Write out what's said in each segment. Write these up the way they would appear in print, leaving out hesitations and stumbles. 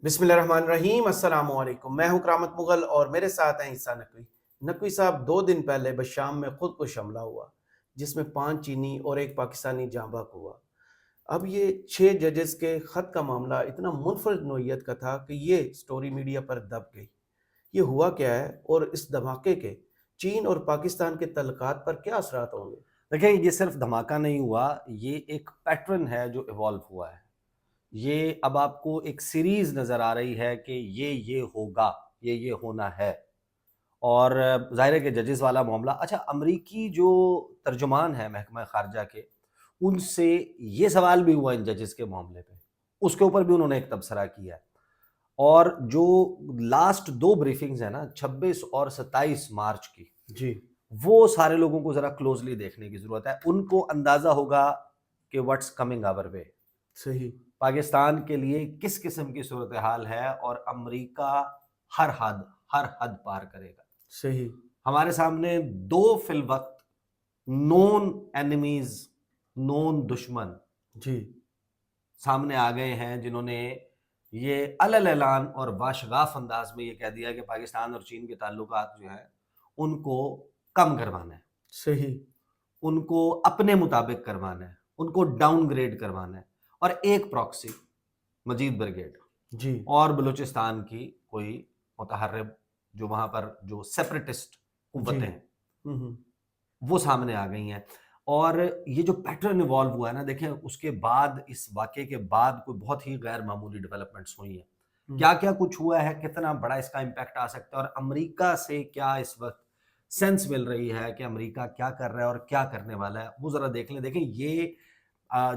بسم اللہ الرحمن الرحیم، السلام علیکم۔ میں ہوں کرامت مغل اور میرے ساتھ ہیں عیسیٰ نقوی۔ نقوی صاحب، 2 دن پہلے بشام میں خود کش حملہ ہوا جس میں 5 چینی اور 1 پاکستانی جاں بحق ہوا۔ اب یہ 6 ججز کے خط کا معاملہ اتنا منفرد نوعیت کا تھا کہ یہ سٹوری میڈیا پر دب گئی۔ یہ ہوا کیا ہے اور اس دھماکے کے چین اور پاکستان کے تعلقات پر کیا اثرات ہوں گے؟ دیکھیں، یہ صرف دھماکہ نہیں ہوا، یہ ایک پیٹرن ہے جو ایوالو ہوا ہے۔ یہ اب آپ کو ایک سیریز نظر آ رہی ہے کہ یہ ہوگا، یہ ہونا ہے۔ اور ظاہر ہے کہ ججز والا معاملہ، اچھا، امریکی جو ترجمان ہے محکمہ خارجہ کے، ان سے یہ سوال بھی ہوا ان ججز کے معاملے پہ، اس کے اوپر بھی انہوں نے ایک تبصرہ کیا ہے۔ اور جو لاسٹ 2 بریفنگز ہیں نا، 26 اور 27 مارچ کی، جی، وہ سارے لوگوں کو ذرا کلوزلی دیکھنے کی ضرورت ہے۔ ان کو اندازہ ہوگا کہ واٹس کمنگ آور وے، صحیح، پاکستان کے لیے کس قسم کی صورتحال ہے، اور امریکہ ہر حد پار کرے گا۔ صحیح، ہمارے سامنے 2 فی الوقت نون اینیمیز، نون دشمن جی، سامنے آ گئے ہیں، جنہوں نے یہ علل اعلان اور باشگاف انداز میں یہ کہہ دیا کہ پاکستان اور چین کے تعلقات جو ہیں ان کو کم کروانا ہے، صحیح، ان کو اپنے مطابق کروانا ہے، ان کو ڈاؤن گریڈ کروانا ہے۔ اور ایک پراکسی مجید بریگیڈ جی، اور بلوچستان کی کوئی متحرب جو وہاں پر جو سیپریٹسٹ جی، قوتیں ہیں ہوں، وہ سامنے آ گئی ہیں۔ اور یہ جو پیٹرن ایوالو ہوا ہے نا، دیکھیں اس کے بعد، اس واقعے کے بعد کوئی بہت ہی غیر معمولی ڈیولپمنٹس ہوئی ہیں۔ کیا کیا کچھ ہوا ہے، کتنا بڑا اس کا امپیکٹ آ سکتا ہے، اور امریکہ سے کیا اس وقت سینس مل رہی ہے کہ امریکہ کیا کر رہا ہے اور کیا کرنے والا ہے، وہ ذرا دیکھ لیں۔ دیکھیں، یہ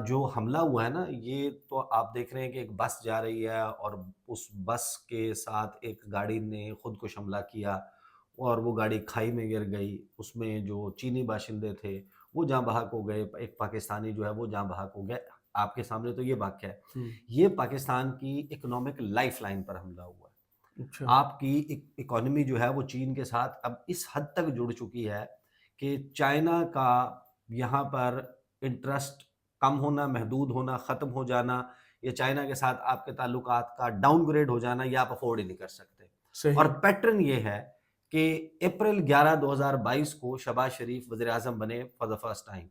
جو حملہ ہوا ہے نا، یہ تو آپ دیکھ رہے ہیں کہ ایک بس جا رہی ہے اور اس بس کے ساتھ ایک گاڑی نے خود کش حملہ کیا، اور وہ گاڑی کھائی میں گر گئی۔ اس میں جو چینی باشندے تھے وہ جاں بحق ہو گئے، ایک پاکستانی جو ہے وہ جاں بحق ہو گئے۔ آپ کے سامنے تو یہ واقعہ ہے۔ یہ پاکستان کی اکنامک لائف لائن پر حملہ ہوا ہے۔ اچھا، آپ کی اکانومی جو ہے وہ چین کے ساتھ اب اس حد تک جڑ چکی ہے کہ چائنا کا یہاں پر انٹرسٹ کم ہونا، محدود ہونا، ختم ہو جانا، یا چائنا کے ساتھ آپ کے تعلقات کا ڈاؤن گریڈ ہو جانا، یہ آپ افورڈ ہی نہیں کر سکتے۔ اور صحیح، پیٹرن یہ ہے کہ اپریل 11 2022 کو شہباز شریف وزیر اعظم بنے فار دا فرسٹ ٹائم۔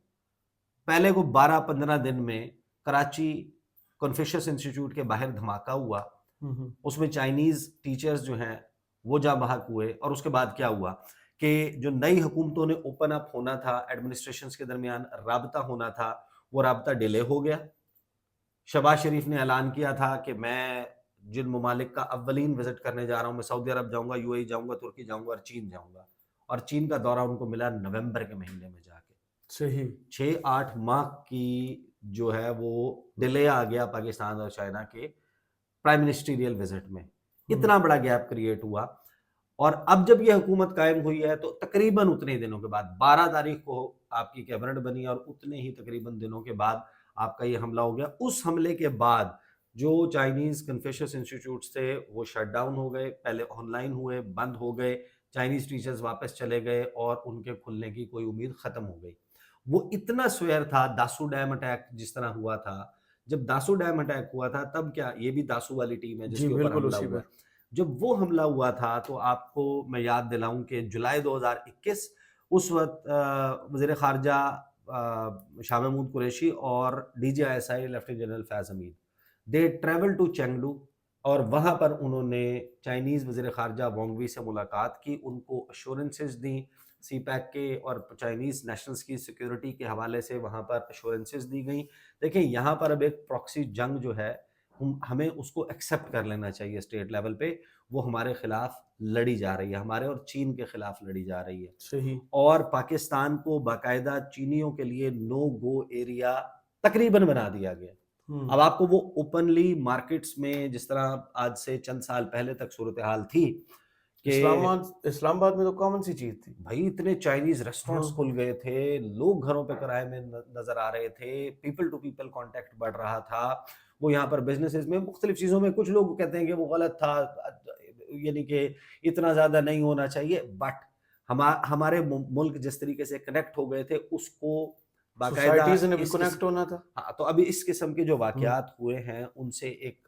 پہلے کو 12-15 دن میں کراچی کنفیوشس انسٹیٹیوٹ کے باہر دھماکہ ہوا، اس میں چائنیز ٹیچرز جو ہیں وہ جاں بحق ہوئے۔ اور اس کے بعد کیا ہوا کہ جو نئی حکومتوں نے اوپن اپ ہونا تھا، ایڈمنسٹریشنز کے درمیان رابطہ ہونا تھا، وہ رابطہ ڈیلے ہو گیا۔ شہباز شریف نے اعلان کیا تھا کہ میں جن ممالک کا اولین وزٹ کرنے جا رہا ہوں، میں سعودی عرب جاؤں گا، یو اے ای جاؤں گا، ترکی جاؤں گا اور چین جاؤں گا۔ اور چین کا دورہ ان کو ملا نومبر کے مہینے میں جا کے۔ صحیح، 6-8 ماہ کی جو ہے وہ ڈیلے آ گیا پاکستان اور چائنا کے پرائم منسٹریل وزٹ میں۔ اتنا بڑا گیپ کریٹ ہوا۔ اور اب جب یہ حکومت قائم ہوئی ہے تو تقریباً اتنے ہی دنوں کے بعد 12 تاریخ کو آپ کی کیبنٹ بنی، اور اتنے ہی تقریباً دنوں کے بعد آپ کا یہ حملہ ہو گیا۔ اس حملے کے بعد جو چائنیز کنفیوشس انسٹیٹیوٹس تھے وہ شٹ ڈاؤن ہو گئے، پہلے آن لائن ہوئے، بند ہو گئے، چائنیز ٹیچرز واپس چلے گئے، اور ان کے کھلنے کی کوئی امید ختم ہو گئی۔ وہ اتنا سویر تھا، داسو ڈیم اٹیک جس طرح ہوا تھا، جب داسو ڈیم اٹیک ہوا تھا تب کیا، یہ بھی داسو والی ٹیم ہے جس جی، کے اوپر بالکل حملہ اسی ہوا پر، ہے۔ جب وہ حملہ ہوا تھا تو آپ کو میں یاد دلاؤں کہ جولائی 2021، اس وقت وزیر خارجہ شاہ محمود قریشی اور D G I S I lieutenant general Fayyaz Hameed, they travel to Chengdu, اور وہاں پر انہوں نے چائنیز وزیر خارجہ وانگ وی سے ملاقات کی، ان کو ایشورنسز دیں سی پیک کے اور چائنیز نیشنلز کی سیکیورٹی کے حوالے سے وہاں پر ایشورنسز دی گئیں۔ دیکھیں، یہاں پر اب ایک پراکسی جنگ جو ہے ہمیں اس کو ایکسیپٹ کر لینا چاہیے اسٹیٹ لیول پہ، وہ ہمارے خلاف لڑی جا رہی ہے، ہمارے اور چین کے خلاف لڑی جا رہی ہے۔ صحیح، اور پاکستان کو باقاعدہ چینیوں کے لیے نو گو ایریا تقریباً بنا دیا گیا۔ اب آپ کو وہ اوپنلی مارکیٹس میں، جس طرح آج سے چند سال پہلے تک صورتحال تھی کہ اسلام آباد میں تو کامن سی چیز تھی۔ بھائی اتنے چائنیز ریسٹورنٹس کھل گئے تھے، لوگ گھروں پہ کرائے میں نظر آ رہے تھے، پیپل ٹو پیپل کانٹیکٹ بڑھ رہا تھا، وہ یہاں پر بزنسز میں مختلف چیزوں میں، کچھ لوگ کہتے ہیں کہ وہ غلط تھا، یعنی کہ اتنا زیادہ نہیں ہونا چاہیے، بٹ ہمارے ملک جس طریقے سے کنیکٹ ہو گئے تھے اس کو باقاعدہ سوسائٹیز نے بھی اس کنیکٹ ہونا تھا۔ ہاں، تو ابھی اس قسم کے جو واقعات ہوئے ہیں ان سے ایک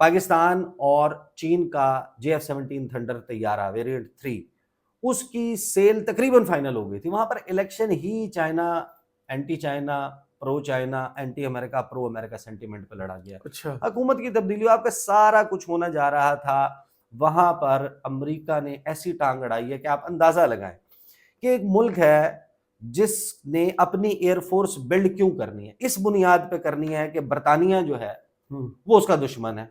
پاکستان اور چین کا JF-17 تھنڈر طیارہ ویریئنٹ 3 اس کی سیل تقریباً فائنل ہو گئی تھی. وہاں پر الیکشن ہی چائنا اینٹی چائنا پرو چائنا اینٹی امریکہ پرو امریکہ سینٹیمنٹ پہ لڑا گیا. اچھا حکومت کی تبدیلی آپ کا سارا کچھ ہونا جا رہا تھا. وہاں پر امریکہ نے ایسی ٹانگ اڑائی ہے کہ آپ اندازہ لگائیں کہ ایک ملک ہے جس نے اپنی ایئر فورس بلڈ کیوں کرنی ہے. اس بنیاد پہ کرنی ہے کہ برطانیہ جو ہے وہ اس کا دشمن ہے.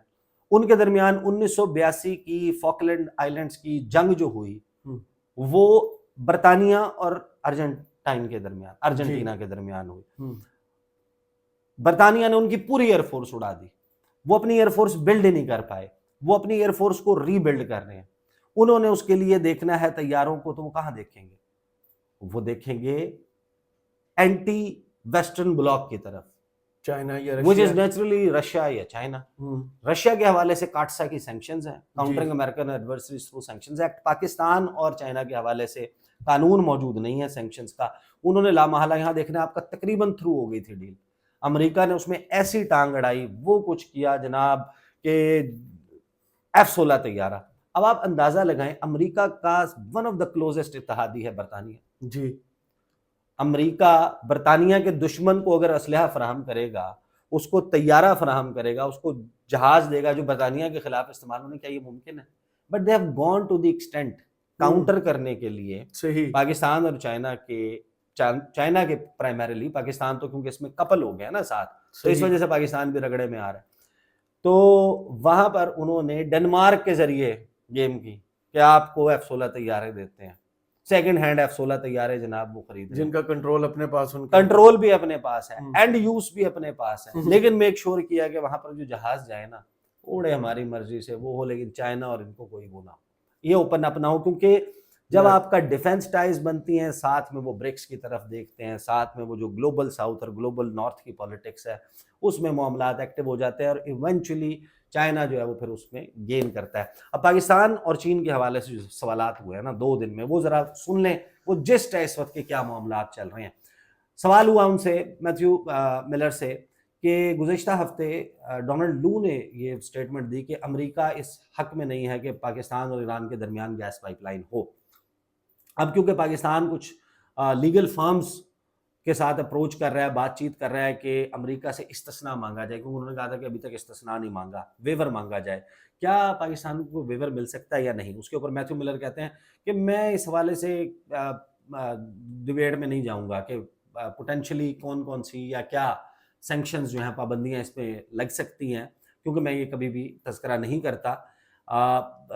ان کے درمیان 1982 کی فاکلینڈ آئیلینڈز کی جنگ جو ہوئی وہ برطانیہ اور ارجنٹائن کے درمیان ارجنٹینا کے درمیان ہوئی. برطانیہ نے ان کی پوری ایئر فورس اڑا دی. وہ اپنی ایئر فورس بلڈ ہی نہیں کر پائے. وہ اپنی ایئر فورس کو ری بلڈ کر رہے ہیں. انہوں نے اس کے لیے دیکھنا ہے طیاروں کو تو وہ کہاں دیکھیں گے؟ وہ دیکھیں گے اینٹی ویسٹرن بلاک کی طرف, چائنا یا which is Russia. naturally Russia یا چائنا. رشیا کے حوالے سے کاٹسا کی سینکشنز ہیں, Countering American Adversaries Through Sanctions Act. Pakistan اور چائنا کے حوالے سے قانون موجود نہیں ہے سینکشنز کا. انہوں نے لامحالہ یہاں دیکھنا آپ کا تقریباً تھرو ہو گئی تھی ڈیل. امریکہ نے اس میں ایسی ٹانگ اڑائی, وہ کچھ کیا جناب کہ F-16 طیارہ. اب آپ اندازہ لگائیں امریکہ کا ون آف دا کلوزسٹ اتحادی ہے برطانیہ. جی امریکہ برطانیہ کے دشمن کو اگر اسلحہ فراہم کرے گا, اس کو طیارہ فراہم کرے گا, اس کو جہاز دے گا جو برطانیہ کے خلاف استعمال ہونے, کیا یہ ممکن ہے؟ But they have gone to the extent counter کرنے کے لیے صحیح. پاکستان اور چائنا کے پرائمریلی, پاکستان تو کیونکہ اس میں کپل ہو گیا نا ساتھ, تو اس وجہ سے پاکستان بھی رگڑے میں آ رہا ہے. تو وہاں پر انہوں نے ڈنمارک کے ذریعے گیم کی کہ آپ کو F-16 طیارے دیتے ہیں, سیکنڈ ہینڈ F-16 طیارے جناب وہ خرید جن کا کنٹرول اپنے پاس, ان کا کنٹرول بھی اپنے پاس ہے, اینڈ یوز بھی اپنے پاس ہے. لیکن میک شور کیا کہ وہاں پر جو جہاز جائے نا اڑے ہماری مرضی سے وہ ہو, لیکن چائنا اور ان کو کوئی وہ نہ ہو, یہ اوپن اپ نہ ہو. کیونکہ جب آپ کا ڈیفنس ٹائز بنتی ہیں, ساتھ میں وہ برکس کی طرف دیکھتے ہیں, ساتھ میں وہ جو گلوبل ساؤتھ اور گلوبل نارتھ کی پالیٹکس ہے اس میں معاملات ایکٹیو ہو جاتے ہیں, اور ایونچولی چائنا جو ہے وہ پھر اس میں گین کرتا ہے. اب پاکستان اور چین کے حوالے سے جو سوالات ہوئے ہیں نا 2 دن میں, وہ ذرا سن لیں وہ جسٹ ہے اس وقت کے کیا معاملات چل رہے ہیں. سوال ہوا ان سے میتھیو ملر سے کہ گزشتہ ہفتے ڈونلڈ لو نے یہ سٹیٹمنٹ دی کہ امریکہ اس حق میں نہیں ہے کہ پاکستان اور ایران کے درمیان گیس پائپ لائن ہو. اب کیونکہ پاکستان کچھ لیگل فرمز کے ساتھ اپروچ کر رہا ہے, بات چیت کر رہا ہے کہ امریکہ سے استثناء مانگا جائے, کیونکہ انہوں نے کہا تھا کہ ابھی تک استثناء نہیں مانگا, ویور مانگا جائے. کیا پاکستان کو ویور مل سکتا ہے یا نہیں؟ اس کے اوپر میتھیو ملر کہتے ہیں کہ میں اس حوالے سے ڈیبیٹ میں نہیں جاؤں گا کہ پوٹینشلی کون سی یا کیا سینکشنز جو ہیں, پابندیاں اس پہ لگ سکتی ہیں, کیونکہ میں یہ کبھی بھی تذکرہ نہیں کرتا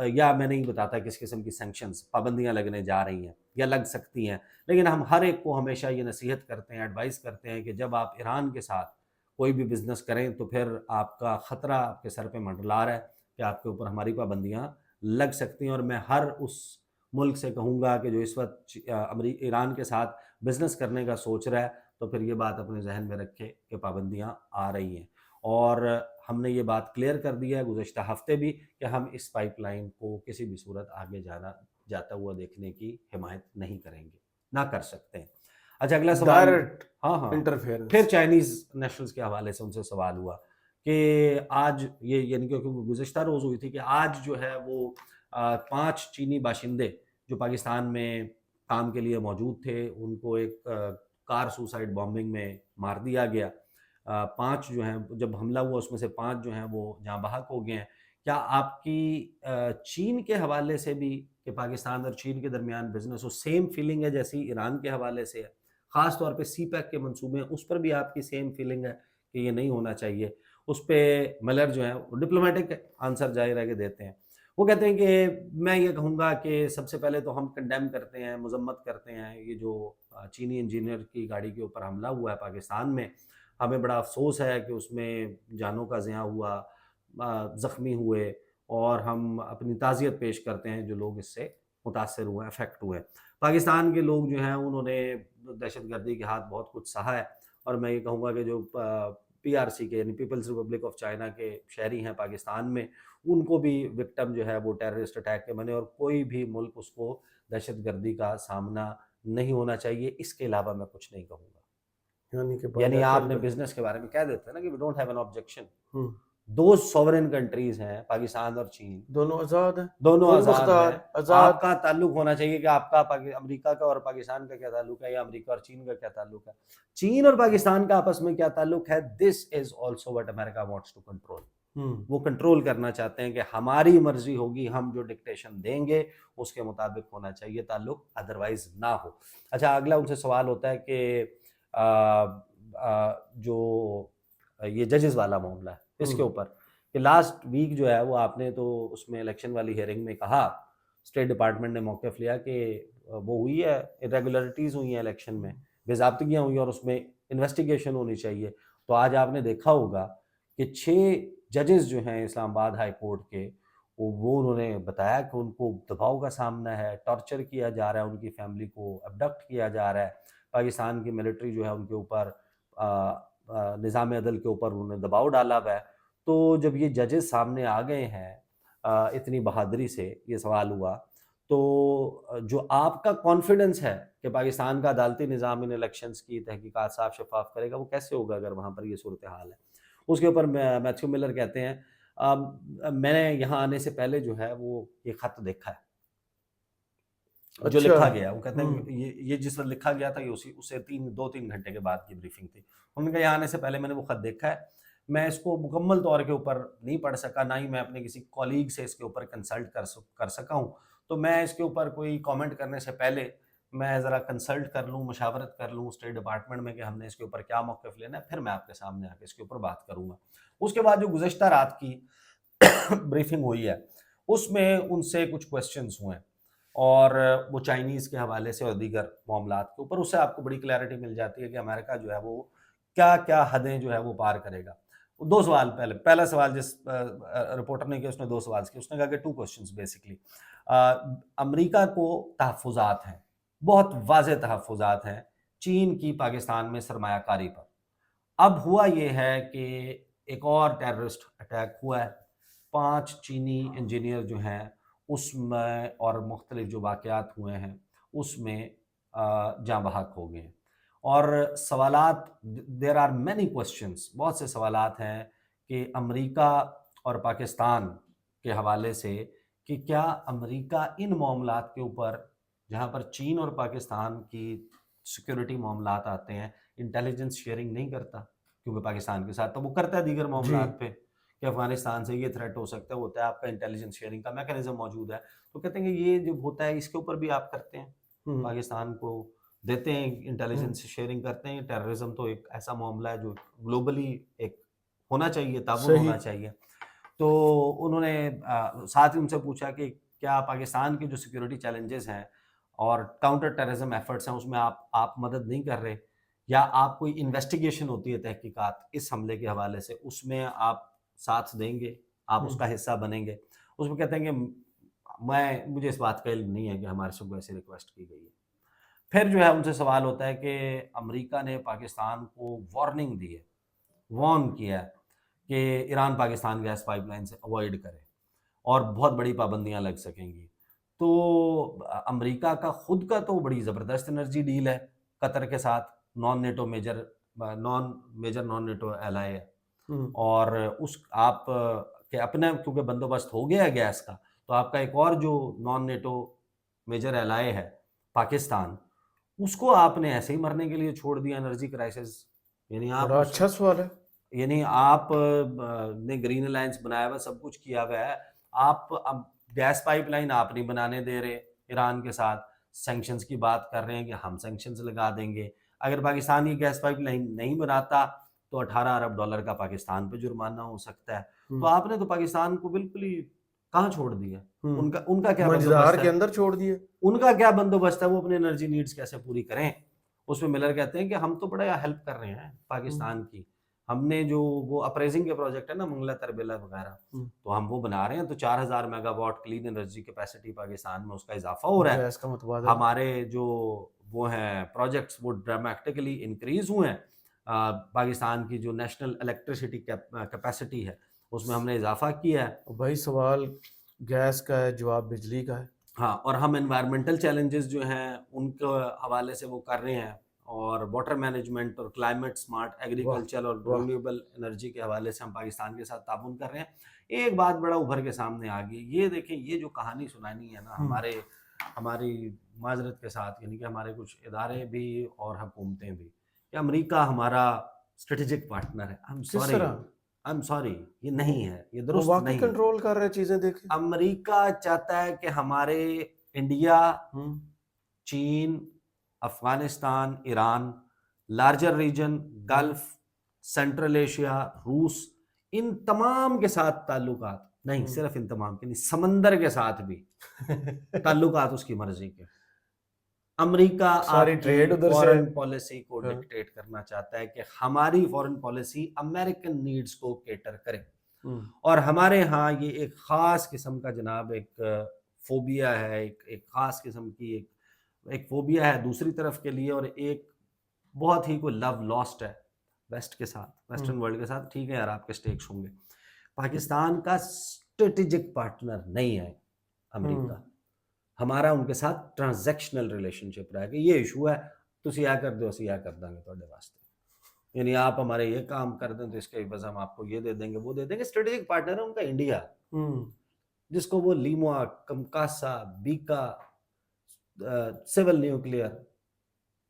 یا میں نہیں بتاتا کس قسم کی سینکشنز پابندیاں لگنے جا رہی ہیں یا لگ سکتی ہیں. لیکن ہم ہر ایک کو ہمیشہ یہ نصیحت کرتے ہیں, ایڈوائز کرتے ہیں کہ جب آپ ایران کے ساتھ کوئی بھی بزنس کریں تو پھر آپ کا خطرہ آپ کے سر پہ منڈلا رہا ہے کہ آپ کے اوپر ہماری پابندیاں لگ سکتی ہیں. اور میں ہر اس ملک سے کہوں گا کہ جو اس وقت ایران کے ساتھ بزنس کرنے کا سوچ رہا ہے تو پھر یہ بات اپنے ذہن میں رکھے کہ پابندیاں آ رہی ہیں. اور ہم نے یہ بات کلیئر کر دی ہے گزشتہ ہفتے بھی کہ ہم اس پائپ لائن کو کسی بھی صورت آگے جاتا ہوا دیکھنے کی حمایت نہیں کریں گے, نہ کر سکتے ہیں. اچھا اگلا سوال, ہاں انٹرفیئرنس. پھر چائنیز نیشنلز کے حوالے سے ان سے سوال ہوا کہ آج یہ یعنی کہ گزشتہ روز ہوئی تھی کہ آج جو ہے وہ 5 چینی باشندے جو پاکستان میں کام کے لیے موجود تھے ان کو ایک کار سوسائڈ بامبنگ میں مار دیا گیا. 5 جو ہیں جب حملہ ہوا اس میں سے 5 جو ہیں وہ جاں بحق ہو گئے ہیں. کیا آپ کی چین کے حوالے سے بھی کہ پاکستان اور چین کے درمیان بزنس وہ سیم فیلنگ ہے جیسی ایران کے حوالے سے ہے؟ خاص طور پہ سی پیک کے منصوبے ہیں اس پر بھی آپ کی سیم فیلنگ ہے کہ یہ نہیں ہونا چاہیے؟ اس پہ ملر جو ہیں ڈپلومیٹک آنسر ظاہر ہے کہ دیتے ہیں. وہ کہتے ہیں کہ میں یہ کہوں گا کہ سب سے پہلے تو ہم کنڈیم کرتے ہیں, مذمت کرتے ہیں یہ جو چینی انجینئر کی گاڑی کے اوپر حملہ ہوا ہے پاکستان میں. ہمیں بڑا افسوس ہے کہ اس میں جانوں کا ضیاع ہوا, زخمی ہوئے, اور ہم اپنی تعزیت پیش کرتے ہیں جو لوگ اس سے متاثر ہوئے, افیکٹ ہوئے. پاکستان کے لوگ جو ہیں انہوں نے دہشت گردی کے ہاتھ بہت کچھ سہا ہے, اور میں یہ کہوں گا کہ جو PRC کے یعنی پیپلز ریپبلک آف چائنا کے شہری ہیں پاکستان میں, ان کو بھی وکٹم جو ہے وہ ٹیررسٹ اٹیک کے بنے, اور کوئی بھی ملک اس کو دہشت گردی کا سامنا نہیں ہونا چاہیے. اس کے علاوہ میں کچھ نہیں کہوں گا. یعنی آپ نے بزنس کے بارے میں کہہ دیتے ہیں نا کہ we don't have an objection, دو سوورن کنٹریز ہیں پاکستان اور چین، دونوں آزاد ہیں، دونوں خود آزاد مختار ہیں. آزاد. آپ کا تعلق ہونا چاہیے کہ آپ کا امریکہ کا اور پاکستان کا کیا تعلق ہے، یا امریکہ اور چین کا کیا تعلق ہے. چین اور پاکستان کا آپس میں کیا تعلق ہے، this is also what America wants to control. وہ کنٹرول کرنا چاہتے ہیں کہ ہماری مرضی ہوگی، ہم جو ڈکٹیشن دیں گے اس کے مطابق ہونا چاہیے تعلق، ادروائز نہ ہو. اچھا، اگلا ان سے سوال ہوتا ہے کہ جو یہ ججز والا معاملہ ہے اس کے اوپر، کہ لاسٹ ویک جو ہے وہ آپ نے تو اس میں الیکشن والی ہیئرنگ میں کہا، اسٹیٹ ڈپارٹمنٹ نے موقف لیا کہ وہ ہوئی ہے، irregularities ہوئی ہیں الیکشن میں، بے ضابطگیاں ہوئی ہیں اور اس میں انویسٹیگیشن ہونی چاہیے. تو آج آپ نے دیکھا ہوگا کہ 6 ججز جو ہیں اسلام آباد ہائی کورٹ کے، وہ انہوں نے بتایا کہ ان کو دباؤ کا سامنا ہے، ٹارچر کیا جا رہا ہے، ان کی فیملی کو ابڈکٹ کیا جا رہا ہے، پاکستان کی ملٹری جو ہے ان کے اوپر نظام عدل کے اوپر انہوں نے دباؤ ڈالا ہوا ہے. تو جب یہ ججز سامنے آ گئے ہیں اتنی بہادری سے، یہ سوال ہوا، تو جو آپ کا کانفیڈنس ہے کہ پاکستان کا عدالتی نظام ان الیکشنز کی تحقیقات صاف شفاف کرے گا، وہ کیسے ہوگا اگر وہاں پر یہ صورتحال ہے؟ اس کے اوپر میتھیو ملر کہتے ہیں میں نے یہاں آنے سے پہلے جو ہے وہ یہ خط دیکھا ہے جو لکھا گیا. وہ کہتے ہیں یہ جس وقت لکھا گیا تھا یہ اسے 2-3 گھنٹے کے بعد کی بریفنگ تھی. انہوں نے کہا یہاں آنے سے پہلے میں نے وہ خط دیکھا ہے، میں اس کو مکمل طور کے اوپر نہیں پڑھ سکا، نہ ہی میں اپنے کسی کولیگ سے اس کے اوپر کنسلٹ کر سکا ہوں. تو میں اس کے اوپر کوئی کامنٹ کرنے سے پہلے میں ذرا کنسلٹ کر لوں، مشاورت کر لوں اسٹیٹ ڈپارٹمنٹ میں کہ ہم نے اس کے اوپر کیا موقف لینا ہے، پھر میں آپ کے سامنے آ کے اس کے اوپر بات کروں گا. اس کے بعد جو گزشتہ رات کی بریفنگ ہوئی ہے اس میں ان سے کچھ کوسچنز ہوئے ہیں، اور وہ چائنیز کے حوالے سے اور دیگر معاملات کے اوپر، اس سے آپ کو بڑی کلیئرٹی مل جاتی ہے کہ امریکہ جو ہے وہ کیا کیا حدیں جو ہے وہ پار کرے گا. 2 سوال پہلا سوال جس رپورٹر نے کیا، اس نے 2 سوال کیے. اس نے کہا کہ 2 کوسچنز بیسکلی، امریکہ کو تحفظات ہیں، بہت واضح تحفظات ہیں چین کی پاکستان میں سرمایہ کاری پر. اب ہوا یہ ہے کہ ایک اور ٹیررسٹ اٹیک ہوا ہے، 5 چینی انجینئر جو ہیں اس میں، اور مختلف جو واقعات ہوئے ہیں اس میں جاں بحق ہو گئے ہیں. اور سوالات، دیر آر مینی کوسچنس، بہت سے سوالات ہیں کہ امریکہ اور پاکستان کے حوالے سے، کہ کیا امریکہ ان معاملات کے اوپر جہاں پر چین اور پاکستان کی سیکیورٹی معاملات آتے ہیں انٹیلیجنس شیئرنگ نہیں کرتا، کیونکہ پاکستان کے ساتھ تو وہ کرتا ہے دیگر معاملات پہ کہ افغانستان سے یہ تھریٹ ہو سکتا ہے، ہوتا ہے، آپ کا انٹیلیجنس شیئرنگ کا میکانزم موجود ہے. تو کہتے ہیں کہ یہ جو ہوتا ہے اس کے اوپر بھی آپ کرتے ہیں، پاکستان کو دیتے ہیں، انٹیلیجنس شیئرنگ کرتے ہیں. ٹیررزم تو ایک ایسا معاملہ ہے جو گلوبلی ایک ہونا چاہیے، تعاون ہونا چاہیے. تو انہوں نے ساتھ ہی ان سے پوچھا کہ کیا پاکستان کے جو سیکیورٹی چیلنجز ہیں اور کاؤنٹر ٹیررزم ایفرٹس ہیں اس میں آپ مدد نہیں کر رہے، یا آپ کوئی انویسٹیگیشن ہوتی ہے تحقیقات اس حملے کے حوالے سے اس میں آپ ساتھ دیں گے، آپ اس کا حصہ بنیں گے. اس میں کہتے ہیں کہ مجھے اس بات کا علم نہیں ہے کہ ہمارے سے کوئی ایسی ریکویسٹ کی گئی ہے. پھر جو ہے ان سے سوال ہوتا ہے کہ امریکہ نے پاکستان کو وارننگ دی ہے، وارن کیا ہے کہ Iran Pakistan gas pipeline سے اوائڈ کرے اور بہت بڑی پابندیاں لگ سکیں گی. تو امریکہ کا خود کا تو بڑی زبردست انرجی ڈیل ہے قطر کے ساتھ، non major non NATO ally ہے، اور اس آپ کے اپنے کیونکہ بندوبست ہو گیا ہے گیس کا، تو آپ کا ایک اور جو نان نیٹو میجر ایلائی ہے پاکستان، اس کو آپ نے ایسے ہی مرنے کے لیے چھوڑ دیا انرجی کرائسس. یعنی آپ بڑا اچھا سوال ہے. یعنی آپ نے گرین الائنس بنایا ہوا، سب کچھ کیا ہوا ہے، آپ اب گیس پائپ لائن آپ نہیں بنانے دے رہے ایران کے ساتھ، سینکشنز کی بات کر رہے ہیں کہ ہم سینکشنز لگا دیں گے. اگر پاکستان یہ گیس پائپ لائن نہیں بناتا تو $18 ارب کا پاکستان پہ جرمانہ ہو سکتا ہے. تو آپ نے تو پاکستان کو بالکل ہی کہاں چھوڑ دیا، ان کا کیا مجدار کے اندر چھوڑ دیے، ان کا کیا بندوبست ہے، وہ اپنے انرجی نیڈز کیسے پوری کریں. اس میں ملر کہتے ہیں کہ ہم تو بڑا ہیلپ کر رہے ہیں پاکستان کی، ہم نے جو وہ اپریزنگ کے پروجیکٹ ہے نا منگلا تربیلا وغیرہ، تو ہم وہ بنا رہے ہیں، تو 4000 mega what clean energy capacity Pakistan میں اس کا اضافہ ہو رہا ہے. ہمارے جو وہ ہیں پروجیکٹس وہ ڈرامیٹکلی انکریز ہوئے ہیں. پاکستان کی جو نیشنل الیکٹریسٹی کیپیسٹی ہے اس میں ہم نے اضافہ کیا ہے. بھائی سوال گیس کا ہے، جواب بجلی کا ہے. ہاں، اور ہم انوائرمنٹل چیلنجز جو ہیں ان کے حوالے سے وہ کر رہے ہیں، اور واٹر مینجمنٹ اور کلائمیٹ سمارٹ ایگریکلچر اور واہ۔ رینیویبل انرجی کے حوالے سے ہم پاکستان کے ساتھ تعاون کر رہے ہیں۔ ایک بات بڑا ابھر کے سامنے آ گئی، یہ دیکھیں یہ جو کہانی سنانی ہے نا ہماری معذرت کے ساتھ، یعنی کہ ہمارے کچھ ادارے بھی اور حکومتیں بھی، کہ امریکہ ہمارا اسٹریٹجک پارٹنر ہے۔ کس طرح I'm sorry، یہ نہیں ہے، یہ وہ درست واقعی نہیں ہے۔ کنٹرول کر رہے چیزیں دیکھیں۔ امریکہ چاہتا ہے کہ ہمارے انڈیا، چین، Afghanistan, Iran, larger region, Gulf, Central Asia, روس، ان تمام کے ساتھ تعلقات نہیں، صرف ان تمام کے نہیں، سمندر کے ساتھ بھی تعلقات اس کی مرضی کے۔ امریکہ ساری آپ ٹریڈ کی ادھر سے فورن پالیسی کو ڈکٹیٹ کرنا چاہتا ہے کہ ہماری فورن پالیسی امریکن نیڈز کو کیٹر کرے، اور ہمارے ہاں یہ ایک خاص قسم کا جناب ایک فوبیا ہے، ایک خاص قسم کی ایک فوبیا ہے دوسری طرف کے لیے، اور ایک بہت ہی کوئی لو لاسٹ ہے ویسٹ کے ساتھ، ویسٹرن ورلڈ کے ساتھ۔ ٹھیک ہے یار، آپ کے سٹیکس ہوں گے، پاکستان کا اسٹریٹجک پارٹنر نہیں ہے امریکہ، ہمارا ان کے ساتھ ٹرانزیکشنل ریلیشن شپ رہے گا۔ یہ ایشو ہے، تسی یہ کر دو، اسی یہ کر دیں گے تھوڑے واسطے، یعنی آپ ہمارے یہ کام کر دیں تو اس کے عوض ہم آپ کو یہ دے دیں گے، وہ دے دیں گے۔ اسٹریٹجک پارٹنر ہے ان کا انڈیا، جس کو وہ لیموا، کمکاسا، بیکا، سول نیوکلیئر،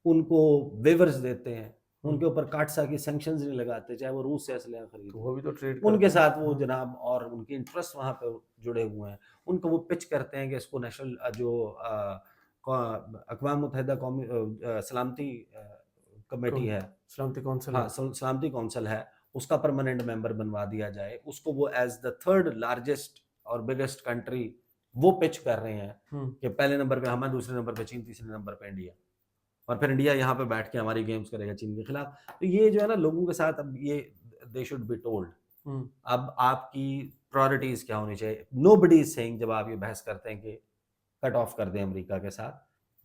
ان کو ویورز دیتے ہیں، ان کے اوپر کاٹسا کی سینکشنز نہیں لگاتے، چاہے وہ روس سے اسلحہ خریدیں، وہ بھی تو ٹریڈ ان کے ساتھ وہ جناب، اور ان کے انٹرسٹ وہاں پہ جڑے ہوئے ہیں، ان کو وہ پچ کرتے ہیں کہ اس کو نیشنل جو اقوام متحدہ قومی سلامتی کمیٹی ہے، سلامتی کونسل، ہاں سلامتی کونسل ہے، اس کا پرماننٹ ممبر بنوا دیا جائے اس کو۔ وہ ایز دا تھرڈ لارجسٹ اور بگیسٹ کنٹری وہ پچ کر رہے ہیں کہ پہلے نمبر پہ ہم ہیں، دوسرے نمبر پہ چین، تیسرے نمبر پہ انڈیا، اور پھر انڈیا یہاں پہ بیٹھ کے ہماری گیمز کرے گا چین کے خلاف۔ تو یہ جو ہے نا لوگوں کے ساتھ، اب یہ دے شوڈ بی ٹولڈ، اب آپ کی پرائرٹیز کیا ہونی چاہیے۔ نو بڈی از سیئنگ، جب آپ یہ بحث کرتے ہیں کہ کٹ آف کر دیں امریکہ کے ساتھ،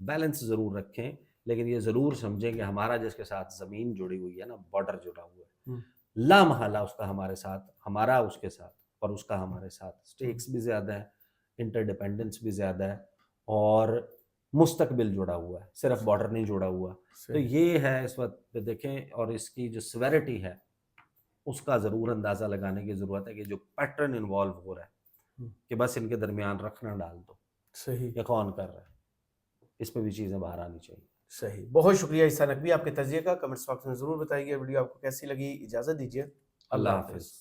بیلنس ضرور رکھیں، لیکن یہ ضرور سمجھیں کہ ہمارا جس کے ساتھ زمین جڑی ہوئی ہے نا، بارڈر جڑا ہوا ہے، لا محالہ اس کا ہمارے ساتھ، ہمارا اس کے ساتھ، اور اس کا ہمارے ساتھ سٹیکس بھی زیادہ ہیں، انٹر ڈیپینڈنس بھی زیادہ ہے، اور مستقبل جڑا ہوا ہے، صرف بارڈر نہیں جڑا ہوا۔ تو یہ ہے اس وقت پہ دیکھیں، اور اس کی جو سیویرٹی ہے اس کا ضرور اندازہ لگانے کی ضرورت ہے، کہ جو پیٹرن انوالو ہو رہا ہے کہ بس ان کے درمیان رکھنا ڈال دو، صحیح، یہ کون کر رہا ہے، اس پہ بھی چیزیں باہر آنی چاہیے۔ صحیح، بہت شکریہ عیسیٰ نقوی آپ کے تجزیے کا۔ کمنٹس باکس میں ضرور بتائیے ویڈیو آپ کو کیسی لگی۔ اجازت دیجیے، اللہ حافظ۔